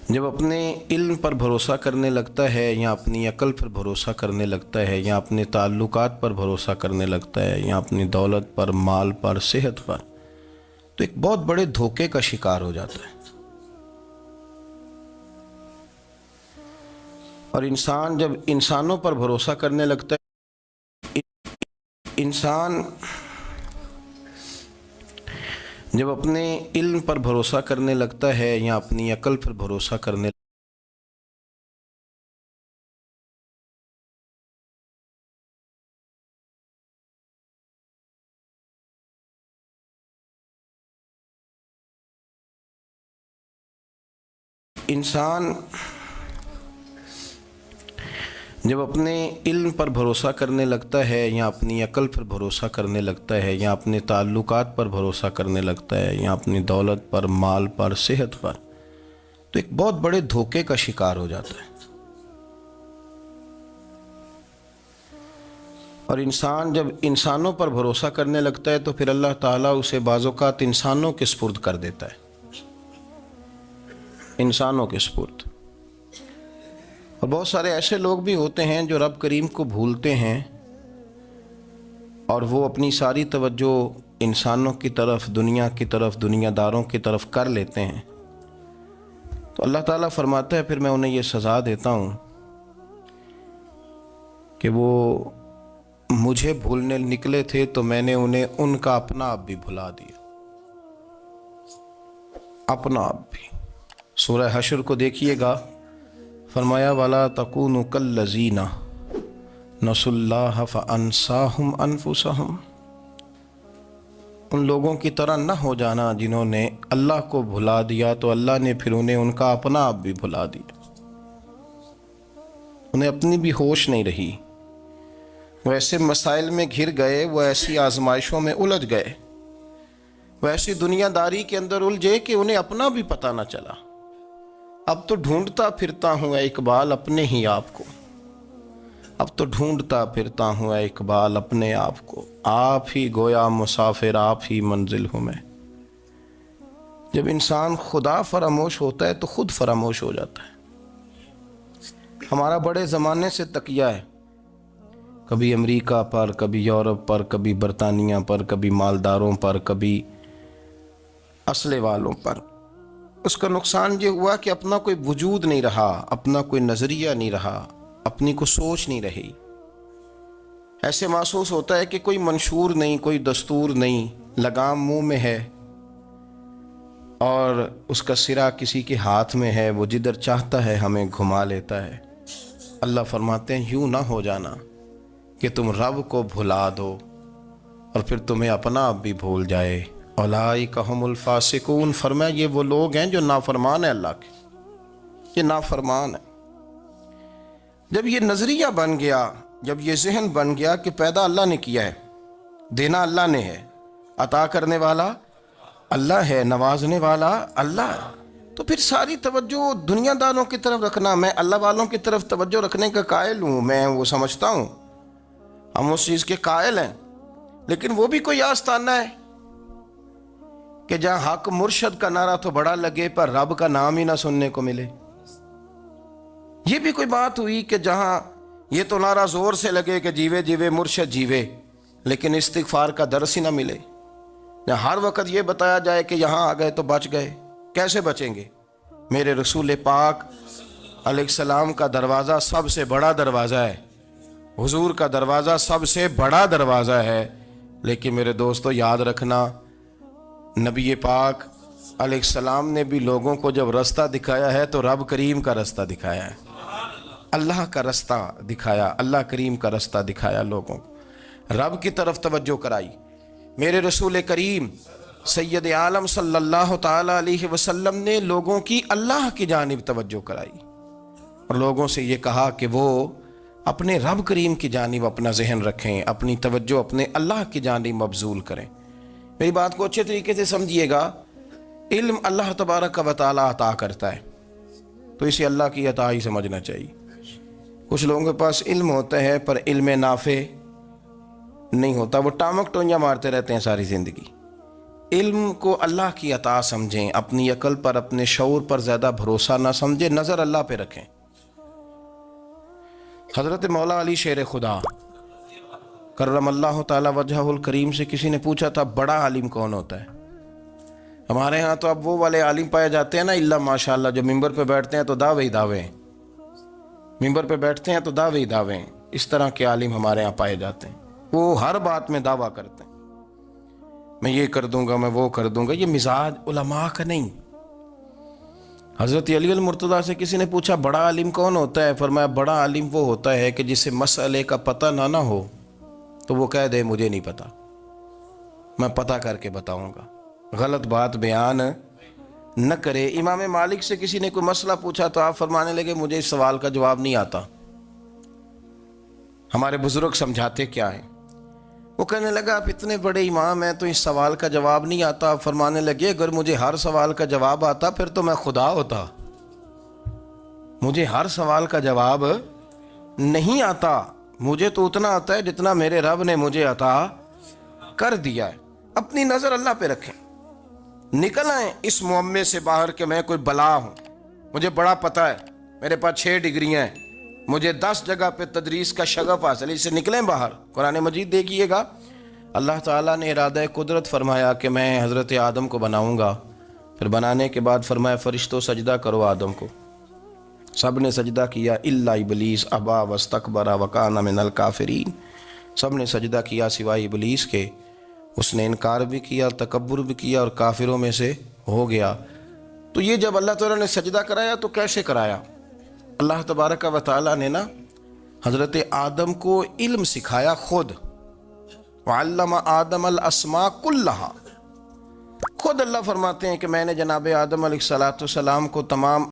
جب اپنے علم پر بھروسہ کرنے لگتا ہے یا اپنی عقل پر بھروسہ کرنے لگتا ہے یا اپنے تعلقات پر بھروسہ کرنے لگتا ہے یا اپنی دولت پر، مال پر، صحت پر، تو ایک بہت بڑے دھوکے کا شکار ہو جاتا ہے۔ اور انسان جب انسانوں پر بھروسہ کرنے لگتا ہے، انسان جب اپنے علم پر بھروسہ کرنے لگتا ہے یا اپنی عقل پر بھروسہ کرنے انسان جب اپنے علم پر بھروسہ کرنے لگتا ہے یا اپنی عقل پر بھروسہ کرنے لگتا ہے یا اپنے تعلقات پر بھروسہ کرنے لگتا ہے یا اپنی دولت پر، مال پر، صحت پر، تو ایک بہت بڑے دھوکے کا شکار ہو جاتا ہے۔ اور انسان جب انسانوں پر بھروسہ کرنے لگتا ہے تو پھر اللہ تعالیٰ اسے بعض اوقات انسانوں کے سپرد کر دیتا ہے، انسانوں کے سپرد۔ اور بہت سارے ایسے لوگ بھی ہوتے ہیں جو رب کریم کو بھولتے ہیں اور وہ اپنی ساری توجہ انسانوں کی طرف، دنیا کی طرف، دنیا داروں کی طرف کر لیتے ہیں، تو اللہ تعالیٰ فرماتا ہے پھر میں انہیں یہ سزا دیتا ہوں کہ وہ مجھے بھولنے نکلے تھے تو میں نے انہیں ان کا اپنا آپ بھی بھلا دیا، اپنا آپ بھی۔ سورہ حشر کو دیکھیے گا، فرمایا وَلَا تَكُونُوا كَالَّذِينَ نَسُوا اللَّهَ فَأَنسَاهُمْ أَنفُسَهُمْ۔ ان لوگوں کی طرح نہ ہو جانا جنہوں نے اللہ کو بھلا دیا تو اللہ نے پھر انہیں ان کا اپنا آپ بھی بھلا دیا، انہیں اپنی بھی ہوش نہیں رہی، وہ ایسے مسائل میں گھر گئے، وہ ایسی آزمائشوں میں الجھ گئے، وہ ایسی دنیا داری کے اندر الجھے کہ انہیں اپنا بھی پتہ نہ چلا۔ اب تو ڈھونڈتا پھرتا ہوں اے اقبال اپنے ہی آپ کو، اب تو ڈھونڈتا پھرتا ہوں اے اقبال اپنے آپ کو، آپ ہی گویا مسافر، آپ ہی منزل ہوں میں۔ جب انسان خدا فراموش ہوتا ہے تو خود فراموش ہو جاتا ہے۔ ہمارا بڑے زمانے سے تکیہ ہے، کبھی امریکہ پر، کبھی یورپ پر، کبھی برطانیہ پر، کبھی مالداروں پر، کبھی اسلحے والوں پر۔ اس کا نقصان یہ ہوا کہ اپنا کوئی وجود نہیں رہا، اپنا کوئی نظریہ نہیں رہا، اپنی کوئی سوچ نہیں رہی۔ ایسے محسوس ہوتا ہے کہ کوئی منشور نہیں، کوئی دستور نہیں، لگام منہ میں ہے اور اس کا سرا کسی کے ہاتھ میں ہے، وہ جدھر چاہتا ہے ہمیں گھما لیتا ہے۔ اللہ فرماتے ہیں یوں نہ ہو جانا کہ تم رب کو بھلا دو اور پھر تمہیں اپنا آپ بھی بھول جائے۔ اولئک ھم الفاسقون، فرمایا یہ وہ لوگ ہیں جو نافرمان ہیں اللہ کے، یہ نافرمان ہیں۔ جب یہ نظریہ بن گیا، جب یہ ذہن بن گیا کہ پیدا اللہ نے کیا ہے، دینا اللہ نے ہے، عطا کرنے والا اللہ ہے، نوازنے والا اللہ ہے، تو پھر ساری توجہ دنیا داروں کی طرف رکھنا، میں اللہ والوں کی طرف توجہ رکھنے کا قائل ہوں، میں وہ سمجھتا ہوں، ہم اس چیز کے قائل ہیں، لیکن وہ بھی کوئی آستانہ ہے کہ جہاں حق مرشد کا نعرہ تو بڑا لگے پر رب کا نام ہی نہ سننے کو ملے۔ یہ بھی کوئی بات ہوئی کہ جہاں یہ تو نعرہ زور سے لگے کہ جیوے جیوے مرشد جیوے، لیکن استغفار کا درس ہی نہ ملے۔ جہاں ہر وقت یہ بتایا جائے کہ یہاں آ گئے تو بچ گئے، کیسے بچیں گے؟ میرے رسول پاک علیہ السلام کا دروازہ سب سے بڑا دروازہ ہے، حضور کا دروازہ سب سے بڑا دروازہ ہے، لیکن میرے دوستو یاد رکھنا، نبی پاک علیہ السلام نے بھی لوگوں کو جب رستہ دکھایا ہے تو رب کریم کا رستہ دکھایا ہے، اللہ کا رستہ دکھایا، اللہ کریم کا رستہ دکھایا، لوگوں کو رب کی طرف توجہ کرائی۔ میرے رسول کریم سید عالم صلی اللہ تعالیٰ علیہ وسلم نے لوگوں کی اللہ کی جانب توجہ کرائی اور لوگوں سے یہ کہا کہ وہ اپنے رب کریم کی جانب اپنا ذہن رکھیں، اپنی توجہ اپنے اللہ کی جانب مبذول کریں۔ میری بات کو اچھے طریقے سے سمجھیے گا، علم اللہ تبارک و تعالیٰ عطا کرتا ہے تو اسے اللہ کی عطا ہی سمجھنا چاہیے۔ کچھ لوگوں کے پاس علم ہوتا ہے پر علم نافع نہیں ہوتا، وہ ٹامک ٹوئیاں مارتے رہتے ہیں ساری زندگی، علم کو اللہ کی عطا سمجھیں، اپنی عقل پر اپنے شعور پر زیادہ بھروسہ نہ سمجھیں، نظر اللہ پہ رکھیں۔ حضرت مولا علی شیر خدا کرم اللہ تعالی وجہہ الکریم سے کسی نے پوچھا تھا بڑا عالم کون ہوتا ہے؟ ہمارے ہاں تو اب وہ والے عالم پائے جاتے ہیں نا، اللہ ماشاءاللہ، جو ممبر پہ بیٹھتے ہیں تو دعوے ہی دعوے ہیں، ممبر پہ بیٹھتے ہیں تو دعوے ہی دعوے ہیں، اس طرح کے عالم ہمارے ہاں پائے جاتے ہیں۔ وہ ہر بات میں دعویٰ کرتے ہیں، میں یہ کر دوں گا، میں وہ کر دوں گا۔ یہ مزاج علماء کا نہیں۔ حضرت علی المرتضیٰ سے کسی نے پوچھا بڑا عالم کون ہوتا ہے؟ فرمایا بڑا عالم وہ ہوتا ہے کہ جسے مسئلے کا پتہ نہ ہو تو وہ کہہ دے مجھے نہیں پتا، میں پتہ کر کے بتاؤں گا، غلط بات بیان نہ کرے۔ امام مالک سے کسی نے کوئی مسئلہ پوچھا تو آپ فرمانے لگے مجھے اس سوال کا جواب نہیں آتا، ہمارے بزرگ سمجھاتے کیا ہیں؟ وہ کہنے لگا آپ اتنے بڑے امام ہیں تو اس سوال کا جواب نہیں آتا۔ آپ فرمانے لگے اگر مجھے ہر سوال کا جواب آتا پھر تو میں خدا ہوتا، مجھے ہر سوال کا جواب نہیں آتا، مجھے تو اتنا آتا ہے جتنا میرے رب نے مجھے عطا کر دیا ہے۔ اپنی نظر اللہ پہ رکھیں، نکل آئیں اس معمے سے باہر کہ میں کوئی بلا ہوں، مجھے بڑا پتہ ہے، میرے پاس 6 ڈگریاں ہیں، مجھے 10 جگہ پہ تدریس کا شغف حاصل ہے، اس سے نکلیں باہر۔ قرآن مجید دیکھیے گا، اللہ تعالیٰ نے ارادہ قدرت فرمایا کہ میں حضرت آدم کو بناؤں گا، پھر بنانے کے بعد فرمایا فرشتوں سجدہ کرو آدم کو، سب نے سجدہ کیا الا ابلیس ابا واستکبر وکان من الکافرین، سب نے سجدہ کیا سوائے ابلیس کے، اس نے انکار بھی کیا، تکبر بھی کیا اور کافروں میں سے ہو گیا۔ تو یہ جب اللہ تعالیٰ نے سجدہ کرایا تو کیسے کرایا؟ اللہ تبارک و تعالیٰ نے نا حضرت آدم کو علم سکھایا خود، وعلم آدم الاسماء کلہا، خود اللہ فرماتے ہیں کہ میں نے جناب آدم علیہ السلام کو تمام